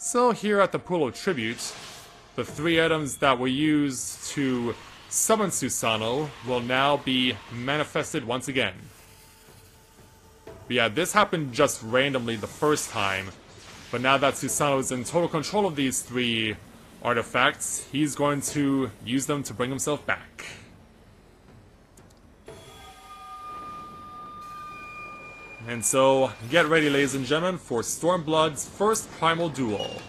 So here at the Pool of Tribute, the 3 items that were used to summon Susano will now be manifested once again. But yeah, this happened just randomly the first time, but now that Susano is in total control of these 3 artifacts, he's going to use them to bring himself back. And so, get ready ladies and gentlemen for Stormblood's first Primal duel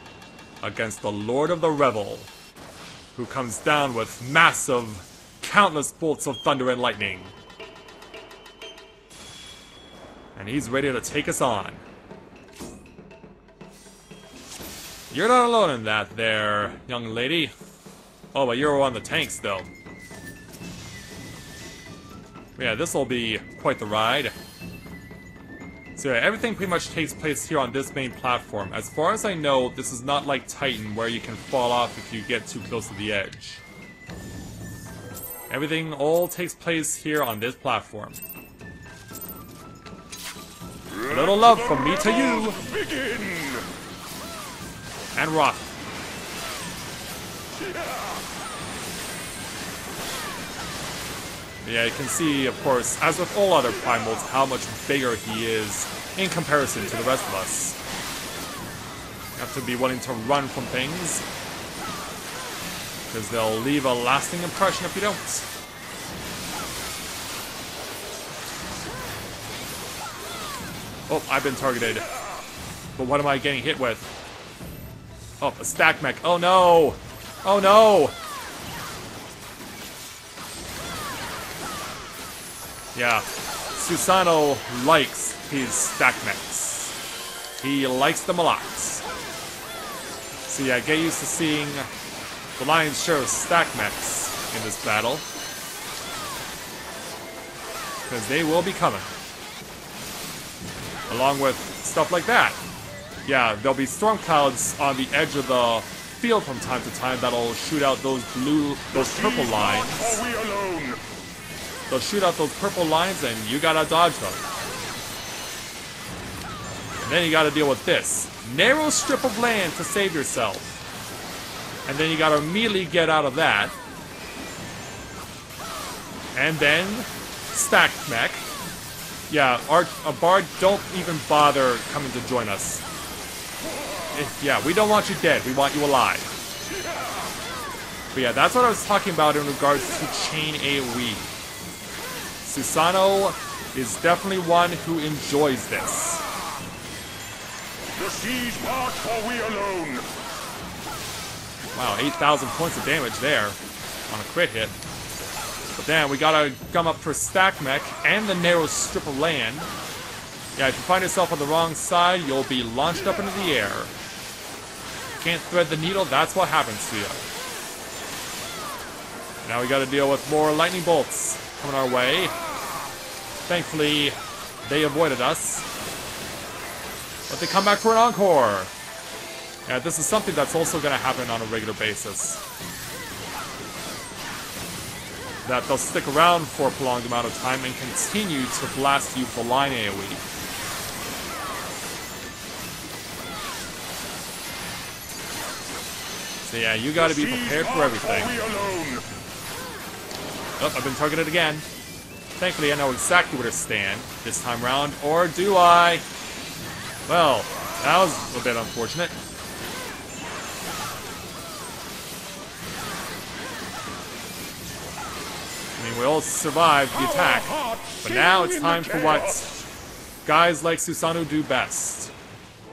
against the Lord of the Revel, who comes down with massive, countless bolts of thunder and lightning. And he's ready to take us on. You're not alone in that there, young lady. Oh, but you're on the tanks though. Yeah, this'll be quite the ride. So yeah, everything pretty much takes place here on this main platform. As far as I know, this is not like Titan, where you can fall off if you get too close to the edge. Everything all takes place here on this platform. A little love from me to you! Begin. And rock. Yeah, you can see, of course, as with all other Primals, how much bigger he is in comparison to the rest of us. You have to be willing to run from things, because they'll leave a lasting impression if you don't. Oh, I've been targeted. But what am I getting hit with? Oh, a stack mech. Oh no! Oh no! Yeah, Susano likes his stack mechs. He likes them a lot. So yeah, get used to seeing the lion's share of stack mechs in this battle, because they will be coming. Along with stuff like that. Yeah, there'll be storm clouds on the edge of the field from time to time that'll shoot out those purple lines. They'll shoot out those purple lines and you gotta dodge them. And then you gotta deal with this narrow strip of land to save yourself. And then you gotta immediately get out of that. And then stack mech. Yeah, Bard, don't even bother coming to join us. Yeah, we don't want you dead, we want you alive. But yeah, that's what I was talking about in regards to chain AoE. Susano is definitely one who enjoys this. The siege march for we alone. Wow, 8,000 points of damage there on a crit hit. But then we gotta come up for stack mech and the narrow strip of land. Yeah, if you find yourself on the wrong side, you'll be launched up into the air. You can't thread the needle, that's what happens to you. Now we gotta deal with more lightning bolts coming our way. Thankfully, they avoided us. But they come back for an encore. Yeah, this is something that's also gonna happen on a regular basis. That they'll stick around for a prolonged amount of time and continue to blast you for line AoE. So yeah, you gotta be prepared for everything. Oh, I've been targeted again. Thankfully, I know exactly where to stand this time round, or do I? Well, that was a bit unfortunate. I mean, we all survived the attack, but now it's time for what guys like Susanoo do best.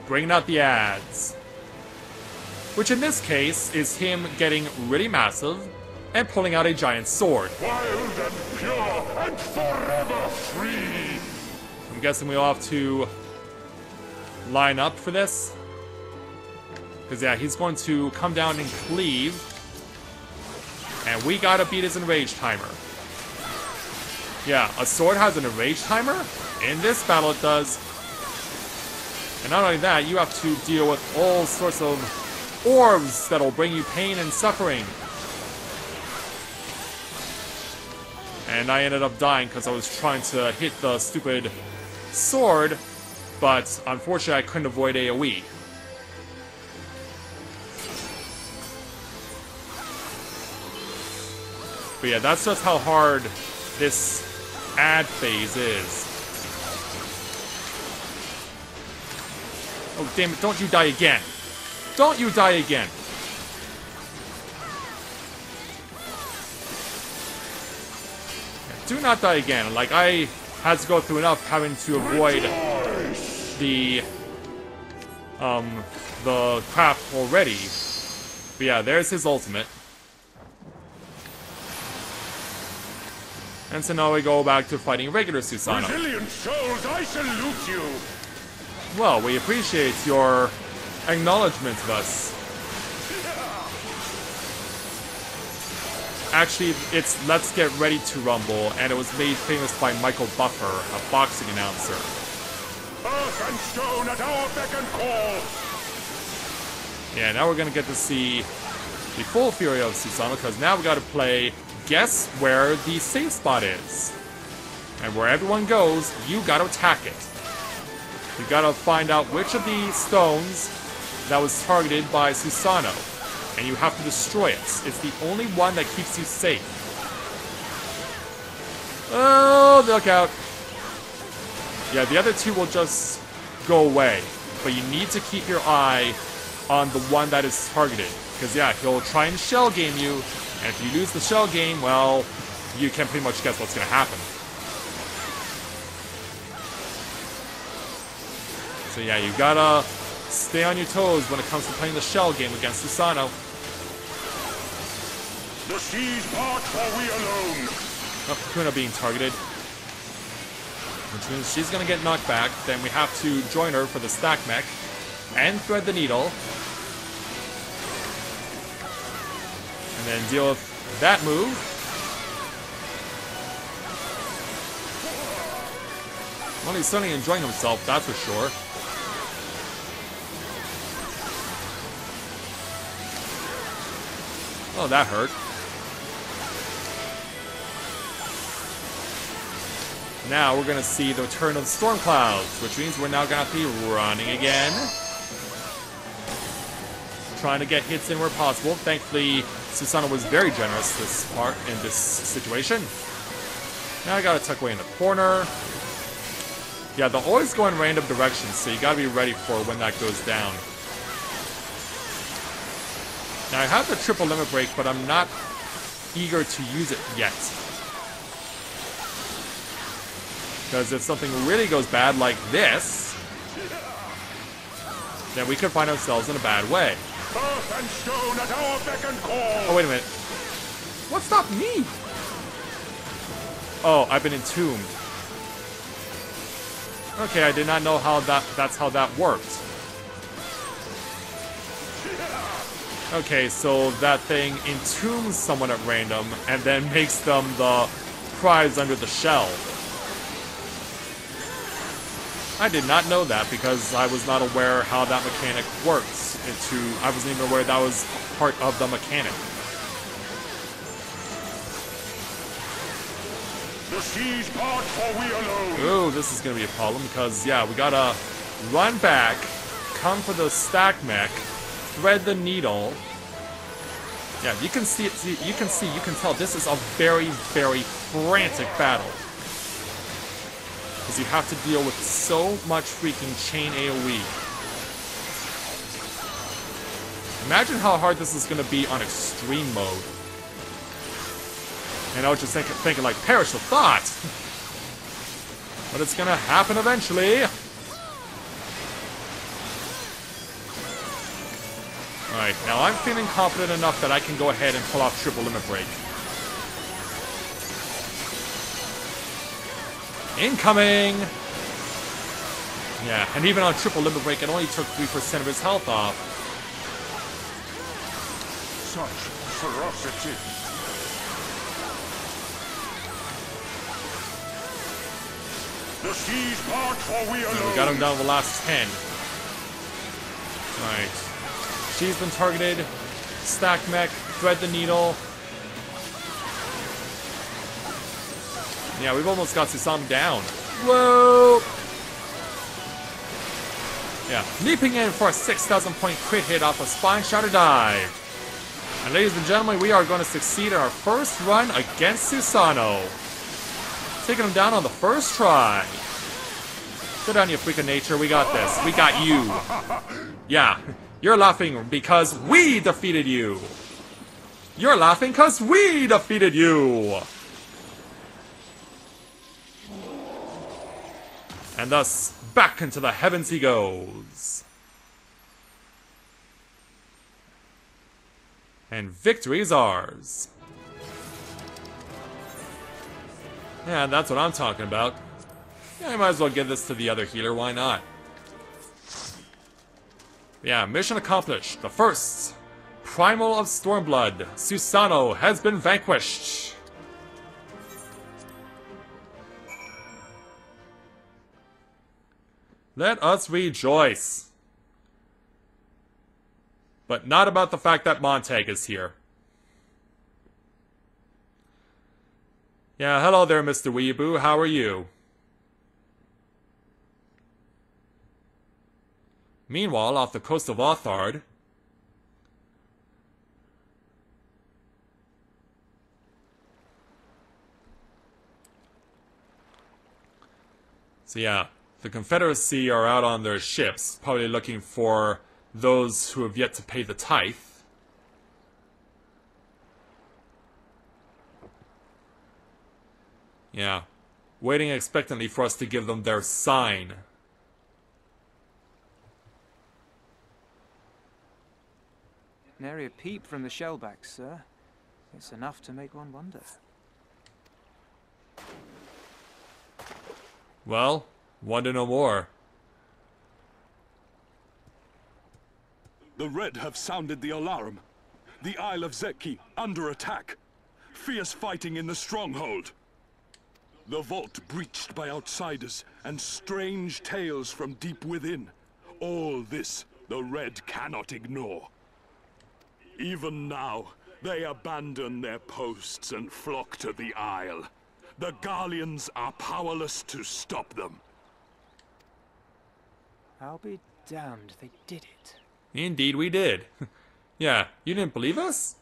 Bringing out the ads. Which in this case is him getting really massive and pulling out a giant sword. Wild and pure and forever free. I'm guessing we'll have to line up for this. Because yeah, he's going to come down and cleave. And we gotta beat his enrage timer. Yeah, a sword has an enrage timer? In this battle it does. And not only that, you have to deal with all sorts of orbs that'll bring you pain and suffering. And I ended up dying because I was trying to hit the stupid sword, but unfortunately I couldn't avoid AoE. But yeah, that's just how hard this ad phase is. Oh, damn it, don't you die again. Don't you die again. Do not die again. Like, I had to go through enough having to avoid the crap already. But yeah, there's his ultimate. And so now we go back to fighting regular Susano. Resilient souls, I salute you. Well, we appreciate your acknowledgement of us. Actually, it's Let's Get Ready to Rumble, and it was made famous by Michael Buffer, a boxing announcer. Earth and stone at our beck and call. Yeah, now we're gonna get to see the full fury of Susano, because now we gotta play Guess Where the Safe Spot Is. And where everyone goes, you gotta attack it. You gotta find out which of the stones that was targeted by Susano. And you have to destroy it. It's the only one that keeps you safe. Oh, look out. Yeah, the other two will just go away. But you need to keep your eye on the one that is targeted. Because, yeah, he'll try and shell game you. And if you lose the shell game, well, you can pretty much guess what's going to happen. So, yeah, you gotta stay on your toes when it comes to playing the shell game against Susano. The seas part, for we alone. Oh, Kuna being targeted. Which means she's gonna get knocked back. Then we have to join her for the stack mech. And thread the needle. And then deal with that move. Well, he's certainly enjoying himself, that's for sure. Oh, that hurt. Now we're gonna see the return of the storm clouds, which means we're now gonna have to be running again. Trying to get hits in where possible. Thankfully, Susano was very generous in this situation. Now I gotta tuck away in the corner. Yeah, they'll always go in random directions, so you gotta be ready for when that goes down. Now I have the triple limit break, but I'm not eager to use it yet. Because if something really goes bad like this, then we could find ourselves in a bad way. Earth and stone at our beck and call. Oh, wait a minute. What stopped me? Oh, I've been entombed. Okay, I did not know how that's how that worked. Okay, so that thing entombs someone at random and then makes them the prize under the shell. I did not know that because I was not aware how that mechanic works. I wasn't even aware that was part of the mechanic. The seas part, for we alone. Ooh, this is gonna be a problem because yeah, we gotta run back, come for the stack mech, thread the needle. Yeah, you can tell this is a very, very frantic battle. Because you have to deal with so much freaking chain AoE. Imagine how hard this is going to be on extreme mode. And I was just thinking like, perish the thought! But it's going to happen eventually. Alright, now I'm feeling confident enough that I can go ahead and pull off triple limit break. Incoming! Yeah, and even on triple limit break, it only took 3% of his health off. Such ferocity. The seas part, for we alone. We got him down to the last 10. Alright. She's been targeted. Stack mech, thread the needle. Yeah, we've almost got Susano down. Whoa! Yeah, leaping in for a 6,000 point crit hit off a Spine Shatter Dive. And ladies and gentlemen, we are going to succeed in our first run against Susano. Taking him down on the first try. Good on you, freak of nature. We got this. We got you. Yeah, you're laughing because we defeated you. You're laughing because we defeated you. And thus, back into the heavens he goes. And victory is ours. Yeah, that's what I'm talking about. Yeah, I might as well give this to the other healer, why not? Yeah, mission accomplished. The first Primal of Stormblood, Susano, has been vanquished. Let us rejoice. But not about the fact that Montag is here. Yeah, hello there, Mr. Weeaboo. How are you? Meanwhile, off the coast of Othard, so yeah, the Confederacy are out on their ships, probably looking for those who have yet to pay the tithe. Yeah, waiting expectantly for us to give them their sign. Nary a peep from the shellbacks, sir. It's enough to make one wonder. Well, wonder no more. The Red have sounded the alarm. The Isle of Zeki under attack. Fierce fighting in the stronghold. The vault breached by outsiders, and strange tales from deep within. All this the Red cannot ignore. Even now, they abandon their posts and flock to the Isle. The Garleans are powerless to stop them. I'll be damned they did it. Indeed we did. Yeah, you didn't believe us?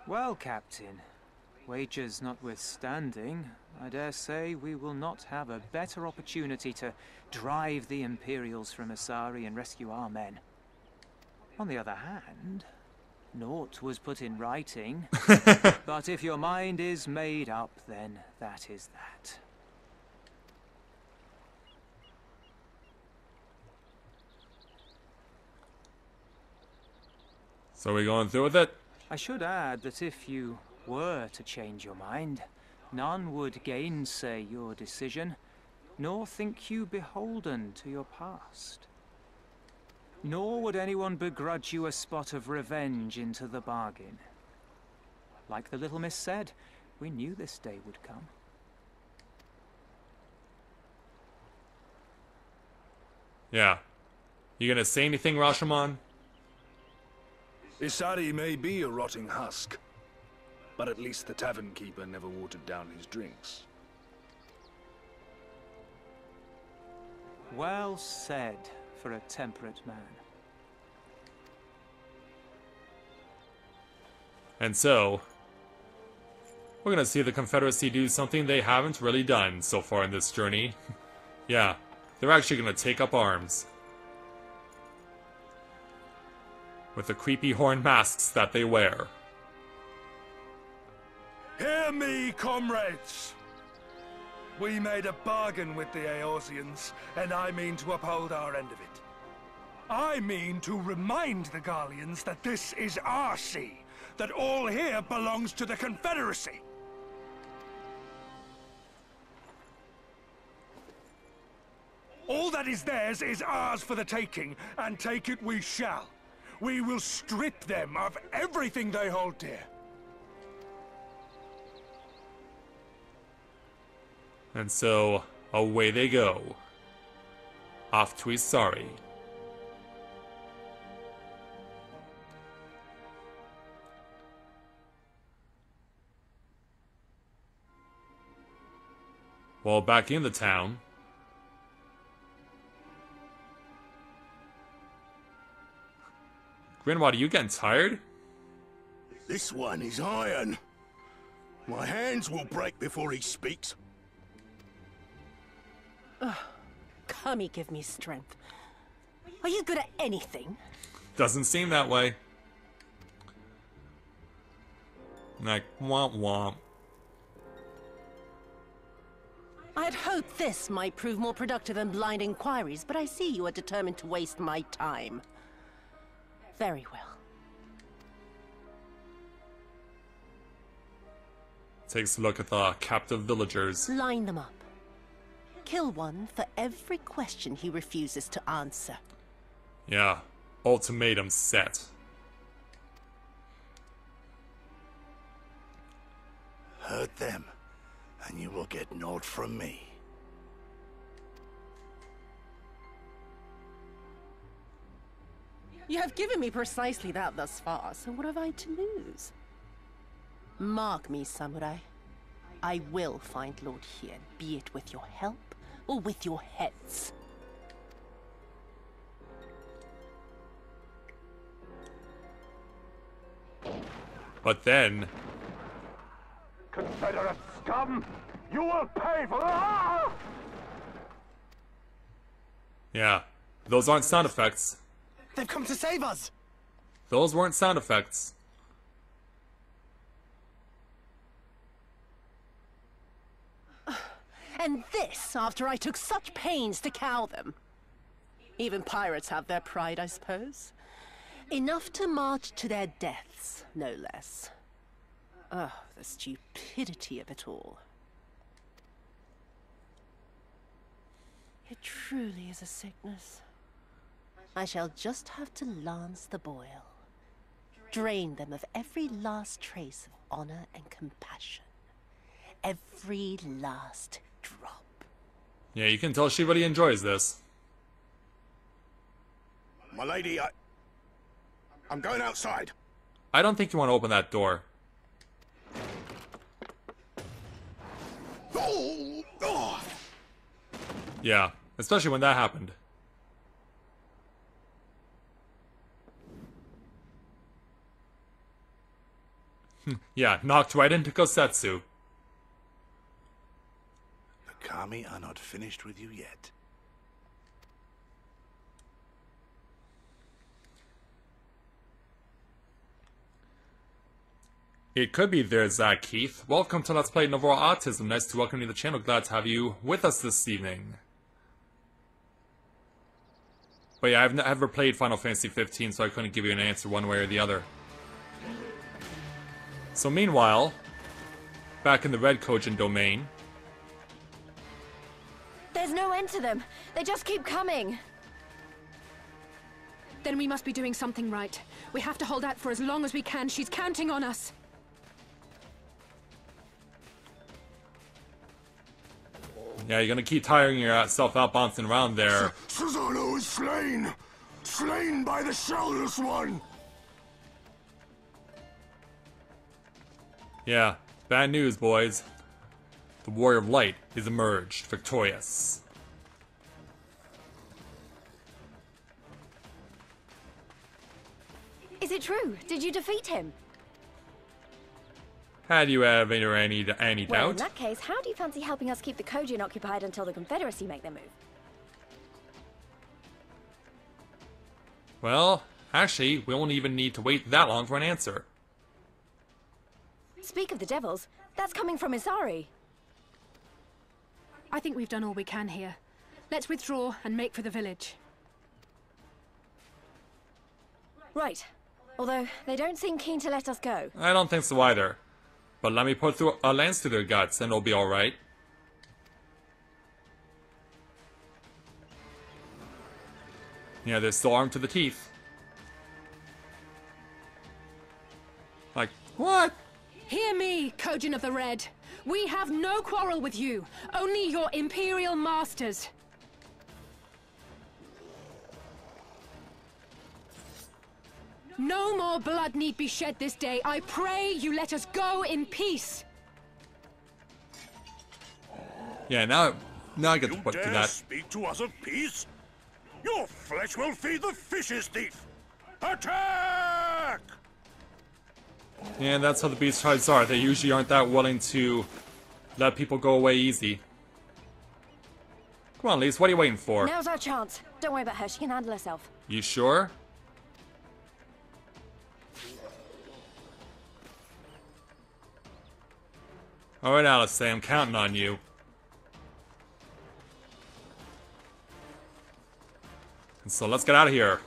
Well, Captain, wagers notwithstanding, I dare say we will not have a better opportunity to drive the Imperials from Asari and rescue our men. On the other hand, naught was put in writing, but if your mind is made up, then that is that. So we going through with it? I should add that if you were to change your mind, none would gainsay your decision, nor think you beholden to your past. Nor would anyone begrudge you a spot of revenge into the bargain. Like the little miss said, we knew this day would come. Yeah. You gonna say anything, Rashomon? Isari may be a rotting husk, but at least the tavern keeper never watered down his drinks. Well said for a temperate man. And so, we're gonna see the Confederacy do something they haven't really done so far in this journey. Yeah, they're actually gonna take up arms. With the creepy horn masks that they wear. Hear me, comrades! We made a bargain with the Eorzeans, and I mean to uphold our end of it. I mean to remind the Garleans that this is our sea, that all here belongs to the Confederacy. All that is theirs is ours for the taking, and take it we shall. We will strip them of everything they hold dear. And so, away they go. Off to Isari. While back in the town, Grinwald, are you getting tired? This one is iron. My hands will break before he speaks. Kami, give me strength. Are you good at anything? Doesn't seem that way. Like, womp womp. I had hoped this might prove more productive than blind inquiries, but I see you are determined to waste my time. Very well. Takes a look at the captive villagers. Line them up. Kill one for every question he refuses to answer. Yeah, ultimatum set. Hurt them, and you will get naught from me. You have given me precisely that thus far, so what have I to lose? Mark me, samurai. I will find Lord Hien, be it with your help or with your heads. But then... Confederate scum! You will pay for that! Yeah, those aren't sound effects. They've come to save us! Those weren't sound effects. And this after I took such pains to cow them. Even pirates have their pride, I suppose. Enough to march to their deaths, no less. Oh, the stupidity of it all. It truly is a sickness. I shall just have to lance the boil. Drain them of every last trace of honor and compassion. Every last drop. Yeah, you can tell she really enjoys this. My lady, I'm going outside. I don't think you want to open that door. Oh! Oh! Yeah, especially when that happened. Yeah, knocked right into Kosetsu. The Kami are not finished with you yet. It could be there, Zach Keith. Welcome to Let's Play Novora Autism. Nice to welcome you to the channel. Glad to have you with us this evening. But yeah, I've never played Final Fantasy 15, so I couldn't give you an answer one way or the other. So meanwhile, back in the Red Kojin domain... There's no end to them. They just keep coming. Then we must be doing something right. We have to hold out for as long as we can. She's counting on us. Yeah, you're gonna keep tiring yourself out bouncing around there. Susano is slain! Slain by the Shellless One! Yeah, bad news, boys. The Warrior of Light is emerged victorious. Is it true? Did you defeat him? Had you ever any Well, in doubt? that case, how do you fancy helping us keep the Kojin occupied until the Confederacy make their move? Well, actually, we won't even need to wait that long for an answer. Speak of the devils, that's coming from Isari. I think we've done all we can here. Let's withdraw and make for the village. Right. Although, they don't seem keen to let us go. I don't think so either. But let me put through a lance to their guts and it'll be alright. Yeah, they're still armed to the teeth. Like, what? Hear me, Kojin of the Red. We have no quarrel with you. Only your Imperial masters. No more blood need be shed this day. I pray you let us go in peace. Yeah, now I get to put to dare that. speak to us of peace? Your flesh will feed the fishes, thief! Attack! And that's how the beast tribes are. They usually aren't that willing to let people go away easy. Come on, Lise, what are you waiting for? Now's our chance. Don't worry about her. She can handle herself. You sure? Alright, Alice, I'm counting on you. And so let's get out of here.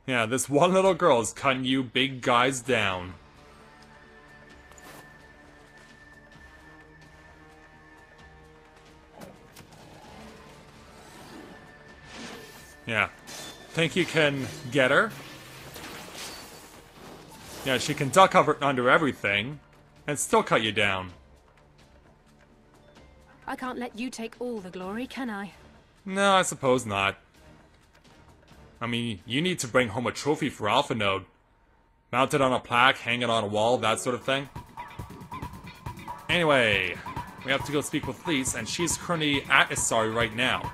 Yeah, this one little girl is cutting you big guys down. Yeah. Think you can get her? Yeah, she can duck under everything and still cut you down. I can't let you take all the glory, can I? No, I suppose not. I mean, you need to bring home a trophy for Alpha Node. Mount it on a plaque, hang it on a wall, that sort of thing. Anyway, we have to go speak with Lise, and she's currently at Isari right now.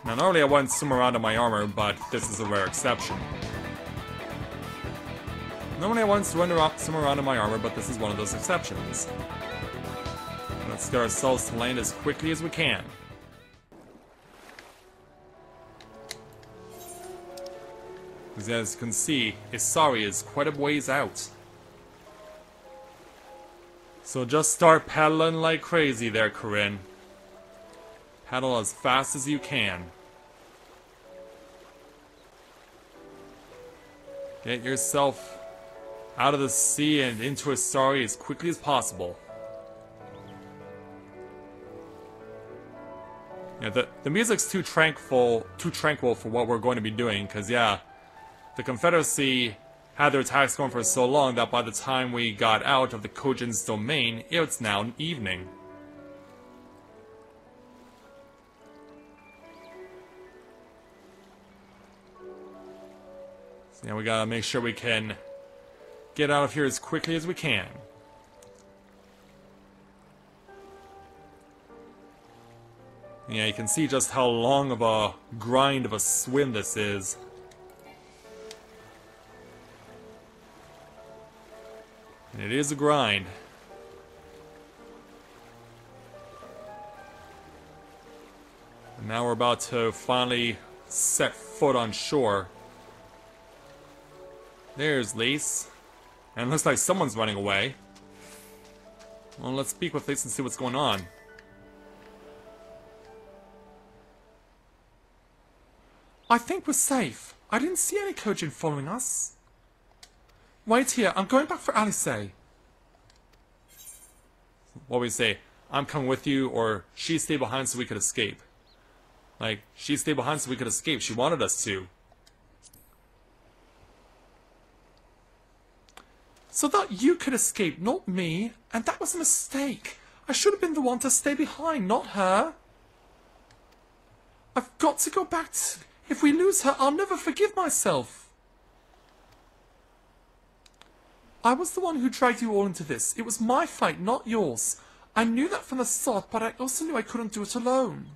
Now, normally I wouldn't swim around in my armor, but this is a rare exception. Normally I wouldn't swim around in my armor, but this is one of those exceptions. Let's get ourselves to land as quickly as we can. Because as you can see, Isari is quite a ways out. So just start paddling like crazy there, Corinne. Paddle as fast as you can. Get yourself out of the sea and into Isari as quickly as possible. Yeah, the music's too tranquil for what we're going to be doing, because yeah, the Confederacy had their attacks going for so long that by the time we got out of the Kojin's domain, it's now evening. So yeah, we gotta make sure we can get out of here as quickly as we can. Yeah, you can see just how long of a grind of a swim this is. And it is a grind. And now we're about to finally set foot on shore. There's Lise. And it looks like someone's running away. Well, let's speak with Lise and see what's going on. I think we're safe. I didn't see any Kojin following us. Wait here, I'm going back for Alice. What we say? I'm coming with you, or she stay behind so we could escape. Like, she stay behind so we could escape. She wanted us to. So that you could escape, not me. And that was a mistake. I should have been the one to stay behind, not her. I've got to go back. If we lose her, I'll never forgive myself. I was the one who dragged you all into this. It was my fight, not yours. I knew that from the start, but I also knew I couldn't do it alone.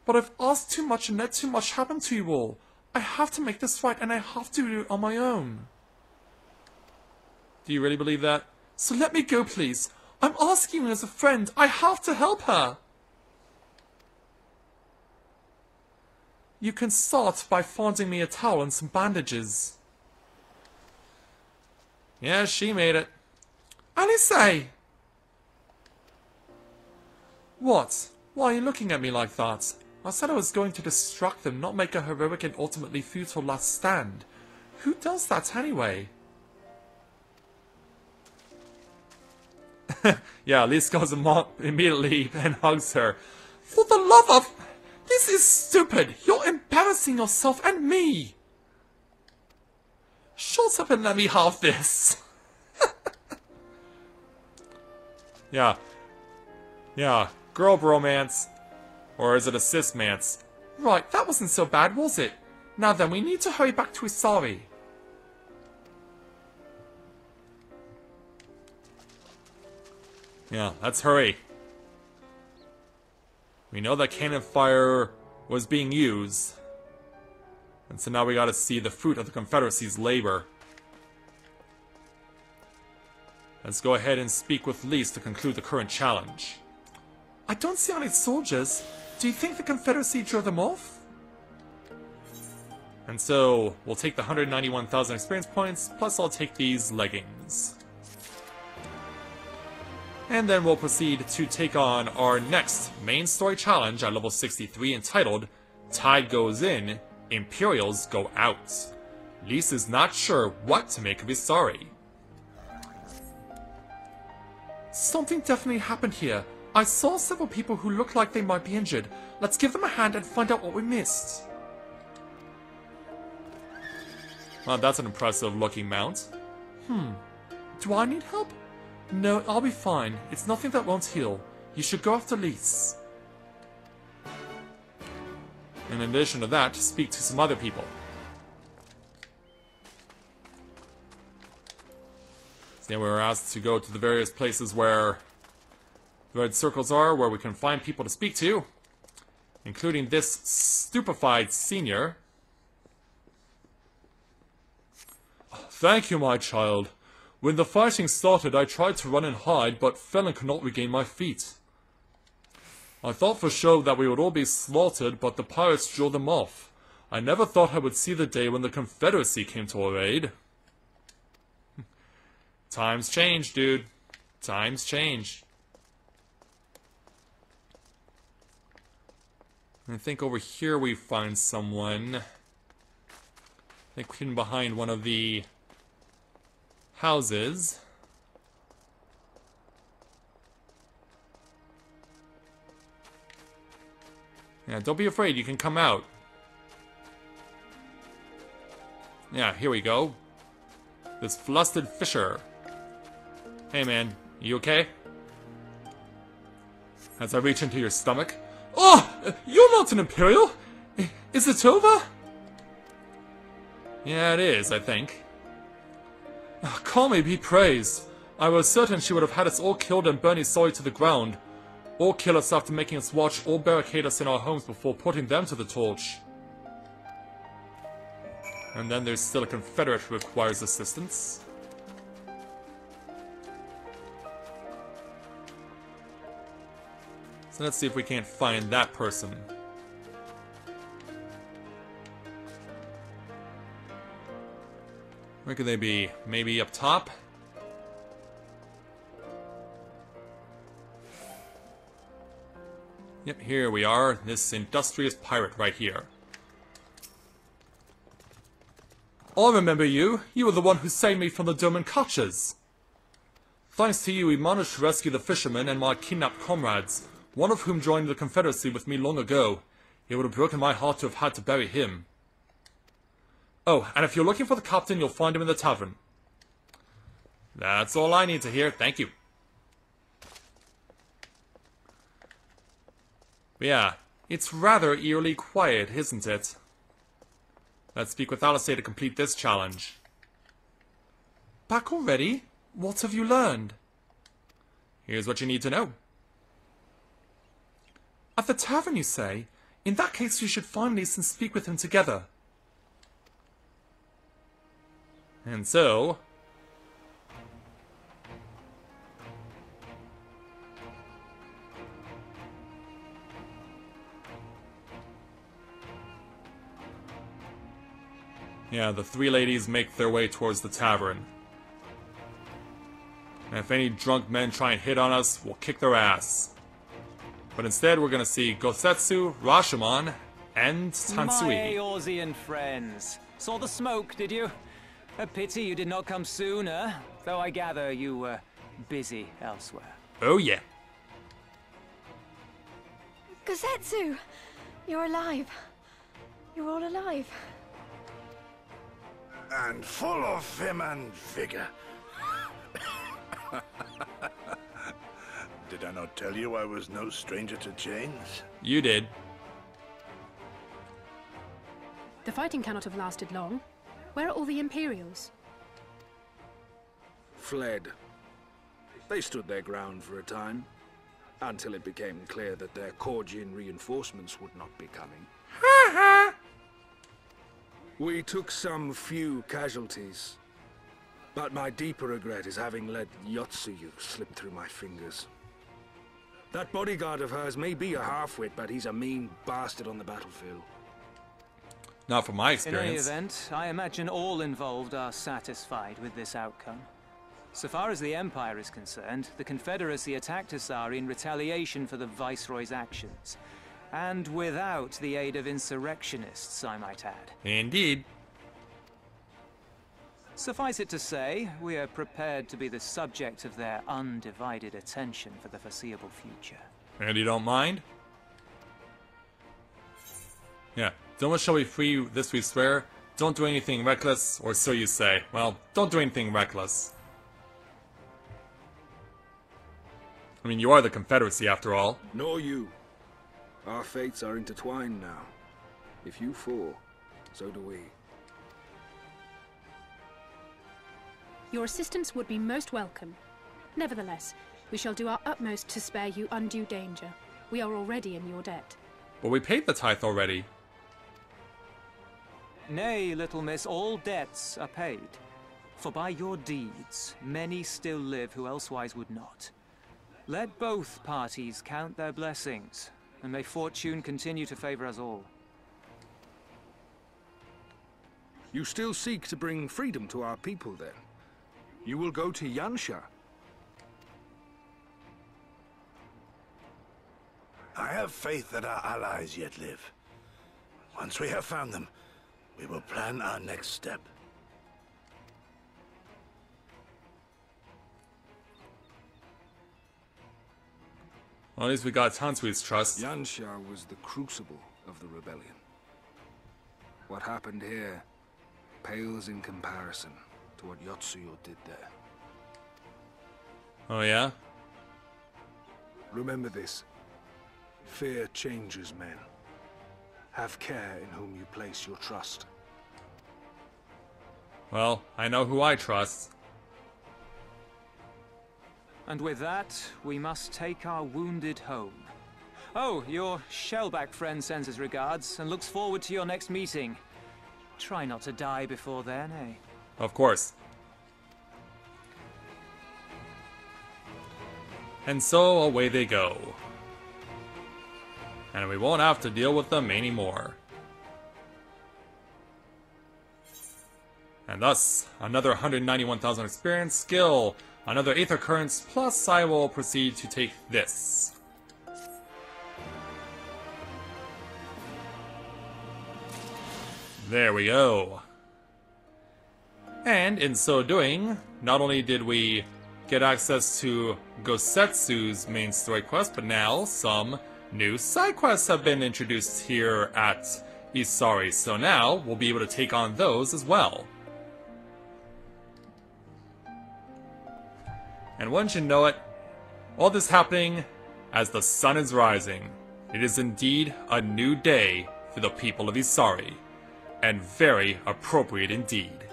But I've asked too much and let too much happen to you all. I have to make this right, and I have to do it on my own. Do you really believe that? So let me go, please. I'm asking you as a friend. I have to help her. You can start by finding me a towel and some bandages. Yeah, she made it. Alice! What? Why are you looking at me like that? I said I was going to distract them, not make a heroic and ultimately futile last stand. Who does that anyway? Yeah, Lise goes immediately and hugs her. For the love of... This is stupid! You're embarrassing yourself and me! Shut up and let me have this! Yeah. Yeah, girl bromance. Or is it a cis-mance? Right, that wasn't so bad, was it? Now then, we need to hurry back to Isari. Yeah, let's hurry. We know that cannon fire was being used. And so now we gotta see the fruit of the Confederacy's labor. Let's go ahead and speak with Lise to conclude the current challenge. I don't see any soldiers. Do you think the Confederacy drew them off? And so, we'll take the 191,000 experience points, plus I'll take these leggings. And then we'll proceed to take on our next main story challenge at level 63 entitled Tide Goes In, Imperials Go Out. Lise is not sure what to make of his story. Something definitely happened here. I saw several people who looked like they might be injured. Let's give them a hand and find out what we missed. Well, that's an impressive looking mount. Do I need help? No, I'll be fine. It's nothing that won't heal. You should go after Lise. In addition to that, speak to some other people. So yeah, we were asked to go to the various places where the red circles are, where we can find people to speak to, including this stupefied senior. Thank you, my child. When the fighting started, I tried to run and hide, but fell and could not regain my feet. I thought for sure that we would all be slaughtered, but the pirates drew them off. I never thought I would see the day when the Confederacy came to our aid. Times change, dude. Times change. I think over here we find someone. I think hidden behind one of the houses. Yeah, don't be afraid, you can come out. Yeah, here we go. This flustered fisher. Hey man, you okay? As I reach into your stomach. Oh! You're not an Imperial! Is it over? Yeah, it is, I think. Call me be praised. I was certain she would have had us all killed and burned sorry to the ground. Or kill us after making us watch, or barricade us in our homes before putting them to the torch. And then there's still a Confederate who requires assistance. So let's see if we can't find that person. Where could they be? Maybe up top? Yep, here we are. This industrious pirate right here. I remember you. You were the one who saved me from the Doman Kachas. Thanks to you, we managed to rescue the fishermen and my kidnapped comrades, one of whom joined the Confederacy with me long ago. It would have broken my heart to have had to bury him. Oh, and if you're looking for the captain, you'll find him in the tavern. That's all I need to hear, thank you. But yeah, it's rather eerily quiet, isn't it? Let's speak with Alistair to complete this challenge. Back already? What have you learned? Here's what you need to know. At the tavern, you say? In that case, you should find Lise and speak with him together. And so... yeah, the three ladies make their way towards the tavern. And if any drunk men try and hit on us, we'll kick their ass. But instead, we're gonna see Gosetsu, Rashomon, and Tansui. My Eorzean friends. Saw the smoke, did you? A pity you did not come sooner, though I gather you were busy elsewhere. Oh yeah. Gosetsu! You're alive. You're all alive. And full of vim and vigor. Did I not tell you I was no stranger to chains? You did. The fighting cannot have lasted long. Where are all the Imperials? Fled. They stood their ground for a time. until it became clear that their Korgian reinforcements would not be coming. We took some few casualties, but my deeper regret is having let Yotsuyu slip through my fingers. That bodyguard of hers may be a half-wit, but he's a mean bastard on the battlefield. Not from my In experience. any event, I imagine all involved are satisfied with this outcome. So far as the Empire is concerned, the Confederacy attacked Asari in retaliation for the Viceroy's actions. And without the aid of insurrectionists, I might add. Indeed. Suffice it to say, we are prepared to be the subject of their undivided attention for the foreseeable future. And you don't mind? Yeah. Don't shall we free this we swear. Don't do anything reckless, or so you say. Well, don't do anything reckless. I mean, you are the Confederacy after all. Nor you. Our fates are intertwined now. If you fall, so do we. Your assistance would be most welcome. Nevertheless, we shall do our utmost to spare you undue danger. We are already in your debt. But we paid the tithe already. Nay, little miss, all debts are paid. For by your deeds, many still live who elsewise would not. Let both parties count their blessings, and may fortune continue to favor us all. You still seek to bring freedom to our people, then? You will go to Yansha. I have faith that our allies yet live. Once we have found them, we will plan our next step. Well, at least we got Tansui's trust. Yansha was the crucible of the rebellion. What happened here pales in comparison to what Yotsuyu did there. Oh yeah? Remember this. Fear changes men. Have care in whom you place your trust. Well, I know who I trust. And with that, we must take our wounded home. Oh, your shellback friend sends his regards and looks forward to your next meeting. Try not to die before then, eh? Of course. And so away they go. And we won't have to deal with them anymore. And thus, another 191,000 experience, skill, another Aether Currents, plus I will proceed to take this. There we go. And in so doing, not only did we get access to Gosetsu's main story quest, but now some new side quests have been introduced here at Isari, so now we'll be able to take on those as well. And wouldn't you know it, all this happening as the sun is rising. It is indeed a new day for the people of Isari, and very appropriate indeed.